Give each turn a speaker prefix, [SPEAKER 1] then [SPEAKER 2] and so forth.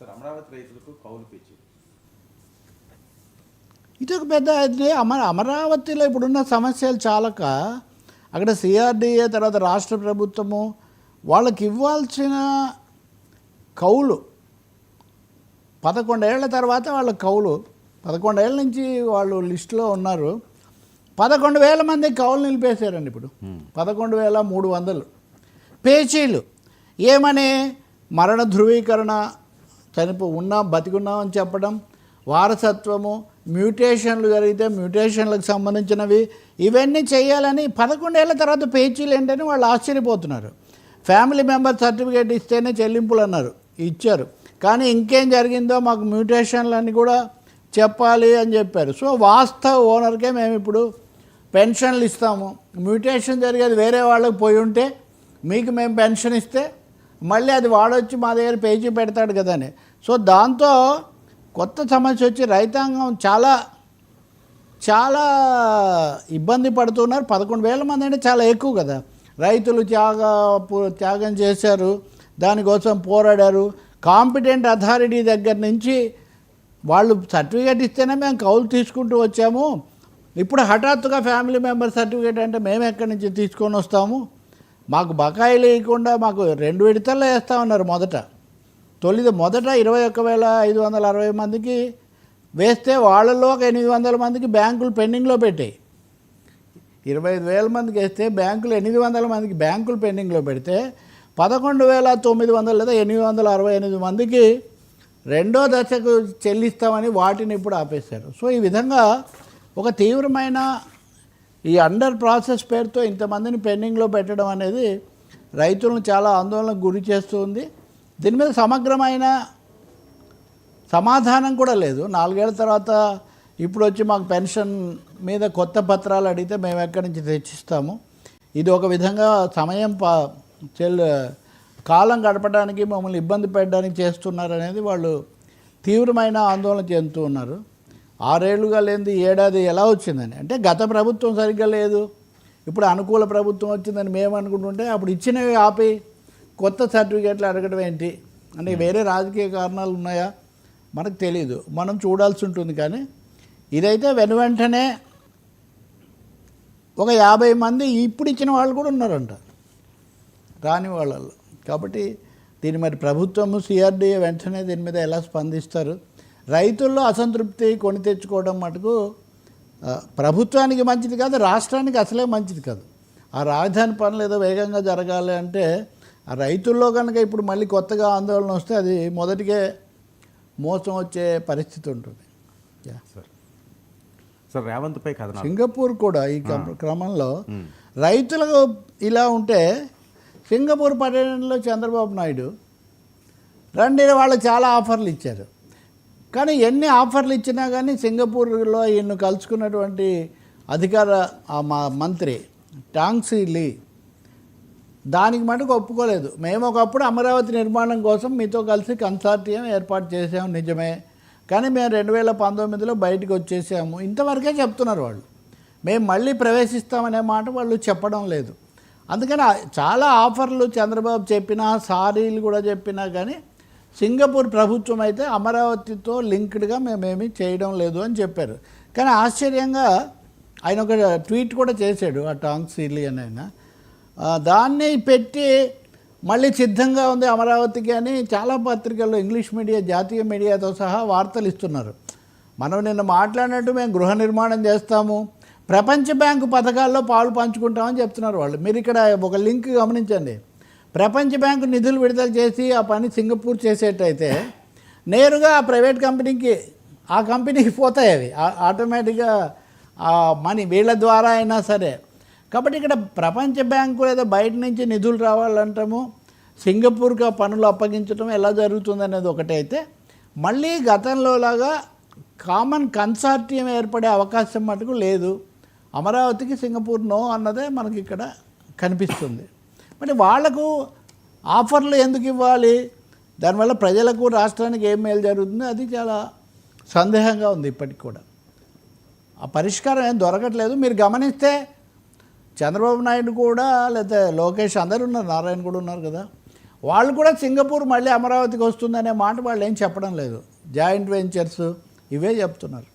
[SPEAKER 1] Sir Amaravati రైతులకు కౌలు పిచ్చి
[SPEAKER 2] ఇది ఒక పెద్ద అమరావతిలో ఇప్పుడున్న సమస్యలు చాలక అక్కడ సిఆర్డీఏ తర్వాత రాష్ట్ర ప్రభుత్వము వాళ్ళకి ఇవ్వాల్సిన కౌలు 11 ఏళ్ల తర్వాత వాళ్ళ కౌలు 11 ఏళ్ళ నుంచి వాళ్ళు లిస్టులో ఉన్నారు. 11,000 మంది కౌలు నిలిపేశారండి. ఇప్పుడు 11,300 పేచీలు ఏమని మరణ ధృవీకరణ ఉన్నాం బతికున్నాం అని చెప్పడం, వారసత్వము, మ్యూటేషన్లు జరిగితే మ్యూటేషన్లకు సంబంధించినవి ఇవన్నీ చేయాలని 11 ఏళ్ల తర్వాత పేచీలు ఏంటని వాళ్ళు ఆశ్చర్యపోతున్నారు. ఫ్యామిలీ మెంబర్ సర్టిఫికేట్ ఇస్తేనే చెల్లింపులు అన్నారు, ఇచ్చారు. కానీ ఇంకేం జరిగిందో మాకు మ్యూటేషన్లని కూడా చెప్పాలి అని చెప్పారు. సో వాస్తవ ఓనర్కే మేము ఇప్పుడు పెన్షన్లు ఇస్తాము, మ్యూటేషన్ జరిగేది వేరే వాళ్ళకి పోయి ఉంటే మీకు మేము పెన్షన్ ఇస్తే మళ్ళీ అది వాడొచ్చి మా దగ్గర పేజీ పెడతాడు కదా అని. సో దాంతో కొత్త సమస్య వచ్చి రైతాంగం చాలా చాలా ఇబ్బంది పడుతున్నారు. 11,000 మంది అంటే చాలా ఎక్కువ కదా. రైతులు త్యాగం చేశారు, దానికోసం పోరాడారు. కాంపిటెంట్ అథారిటీ దగ్గర నుంచి వాళ్ళు సర్టిఫికేట్ ఇస్తేనే మేము కౌలు తీసుకుంటూ వచ్చాము. ఇప్పుడు హఠాత్తుగా ఫ్యామిలీ మెంబర్ సర్టిఫికేట్ అంటే మేము ఎక్కడి నుంచి తీసుకొని వస్తాము, మాకు బకాయిలు వేయకుండా మాకు 2 విడతల్లో వేస్తామన్నారు. మొదట 21,560 మందికి వేస్తే వాళ్ళలో ఒక 800 మందికి బ్యాంకులు పెండింగ్లో పెట్టాయి. 25,000 మందికి వేస్తే బ్యాంకులు 800 మందికి బ్యాంకులు పెండింగ్లో పెడితే 11,900 లేదా 868 మందికి రెండో దశకు చెల్లిస్తామని వాటిని ఇప్పుడు ఆపేశారు. సో ఈ విధంగా ఒక తీవ్రమైన ఈ అండర్ ప్రాసెస్ పేరుతో ఇంతమందిని పెండింగ్లో పెట్టడం అనేది రైతులను చాలా ఆందోళనకు గురి చేస్తుంది. దీని మీద సమగ్రమైన సమాధానం కూడా లేదు. 4 ఏళ్ల తర్వాత ఇప్పుడు వచ్చి మాకు పెన్షన్ మీద కొత్త పత్రాలు అడిగితే మేము ఎక్కడి నుంచి తెచ్చిస్తాము. ఇది ఒక విధంగా సమయం కాలం గడపడానికి మమ్మల్ని ఇబ్బంది పెట్టడానికి చేస్తున్నారు అనేది వాళ్ళు తీవ్రమైన ఆందోళన చెందుతూ ఉన్నారు. 6 ఏళ్ళుగా లేనిది ఏడాది ఎలా వచ్చిందని అంటే గత ప్రభుత్వం సరిగ్గా లేదు, ఇప్పుడు అనుకూల ప్రభుత్వం వచ్చిందని మేము అనుకుంటుంటే అప్పుడు ఇచ్చినవి ఆపి కొత్త సర్టిఫికేట్లు అడగడం ఏంటి అంటే వేరే రాజకీయ కారణాలు ఉన్నాయా మనకు తెలీదు, మనం చూడాల్సి ఉంటుంది. కానీ ఇదైతే వెంటనే ఒక 50 మంది ఇప్పుడు ఇచ్చిన వాళ్ళు కూడా ఉన్నారంట రాని వాళ్ళల్లో. కాబట్టి దీని మరి ప్రభుత్వము సిఆర్డీఏ వెంటనే దీని మీద ఎలా స్పందిస్తారు? రైతుల్లో అసంతృప్తి కొని తెచ్చుకోవడం మటుకు ప్రభుత్వానికి మంచిది కాదు, రాష్ట్రానికి అసలే మంచిది కాదు. ఆ రాజధాని పనులు ఏదో వేగంగా జరగాలి అంటే ఆ రైతుల్లో కనుక ఇప్పుడు మళ్ళీ కొత్తగా ఆందోళన వస్తే అది మొదటికే మోసం వచ్చే పరిస్థితి ఉంటుంది.
[SPEAKER 1] సార్ రేవంత్పై కథ
[SPEAKER 2] సింగపూర్ కూడా ఈ క్రమంలో రైతులకు ఇలా ఉంటే సింగపూర్ పర్యటనలో చంద్రబాబు నాయుడు రండి వాళ్ళకి చాలా ఆఫర్లు ఇచ్చారు. కానీ ఎన్ని ఆఫర్లు ఇచ్చినా కానీ సింగపూర్లో ఈయన్ను కలుసుకున్నటువంటి అధికార మంత్రి టాంగ్ సీ లీ దానికి మటుకు ఒప్పుకోలేదు. మేము ఒకప్పుడు అమరావతి నిర్మాణం కోసం మీతో కలిసి కన్సార్టియం ఏర్పాటు చేసాము నిజమే, కానీ మేము 2019లో బయటకు వచ్చేసాము ఇంతవరకే చెప్తున్నారు వాళ్ళు. మేము మళ్ళీ ప్రవేశిస్తామనే మాట వాళ్ళు చెప్పడం లేదు. అందుకని చాలా ఆఫర్లు చంద్రబాబు చెప్పినా సారీలు కూడా చెప్పినా కానీ సింగపూర్ ప్రభుత్వం అయితే అమరావతితో లింక్డ్గా మేమేమీ చేయడం లేదు అని చెప్పారు. కానీ ఆశ్చర్యంగా ఆయన ఒక ట్వీట్ కూడా చేశాడు ఆ టాంగ్ సీలీ అని. ఆయన దాన్ని పెట్టి మళ్ళీ సిద్ధంగా ఉంది అమరావతికి అని చాలా పత్రికల్లో ఇంగ్లీష్ మీడియా జాతీయ మీడియాతో సహా వార్తలు ఇస్తున్నారు. మనం నిన్న మాట్లాడినట్టు మేము గృహ నిర్మాణం చేస్తాము, ప్రపంచ బ్యాంకు పథకాల్లో పాలు పంచుకుంటామని చెప్తున్నారు వాళ్ళు. మీరు ఇక్కడ ఒక లింక్ గమనించండి. ప్రపంచ బ్యాంకు నిధులు విడుదల చేసి ఆ పని సింగపూర్ చేసేటైతే నేరుగా ఆ ప్రైవేట్ కంపెనీకి ఆ కంపెనీకి పోతాయి అవి ఆటోమేటిక్గా ఆ మనీ వీళ్ళ ద్వారా అయినా సరే. కాబట్టి ఇక్కడ ప్రపంచ బ్యాంకు లేదా బయట నుంచి నిధులు రావాలంటాము, సింగపూర్కి ఆ పనులు అప్పగించడం ఎలా జరుగుతుంది అనేది ఒకటైతే మళ్ళీ గతంలో లాగా కామన్ కన్సార్టియం ఏర్పడే అవకాశం మటుకు లేదు. అమరావతికి సింగపూర్ నో అన్నదే మనకి ఇక్కడ కనిపిస్తుంది. మరి వాళ్లకు ఆఫర్లు ఎందుకు ఇవ్వాలి? దానివల్ల ప్రజలకు రాష్ట్రానికి ఏం మేలు జరుగుతుంది అది చాలా సందేహంగా ఉంది ఇప్పటికి కూడా. ఆ పరిష్కారం ఏం దొరకట్లేదు. మీరు గమనిస్తే చంద్రబాబు నాయుడు కూడా లేకపోతే లోకేష్ అందరూ ఉన్నారు, నారాయణ కూడా ఉన్నారు కదా, వాళ్ళు కూడా సింగపూర్ మళ్ళీ అమరావతికి వస్తుందనే మాట వాళ్ళు ఏం చెప్పడం లేదు. జాయింట్ వెంచర్స్ ఇవే చెప్తున్నారు.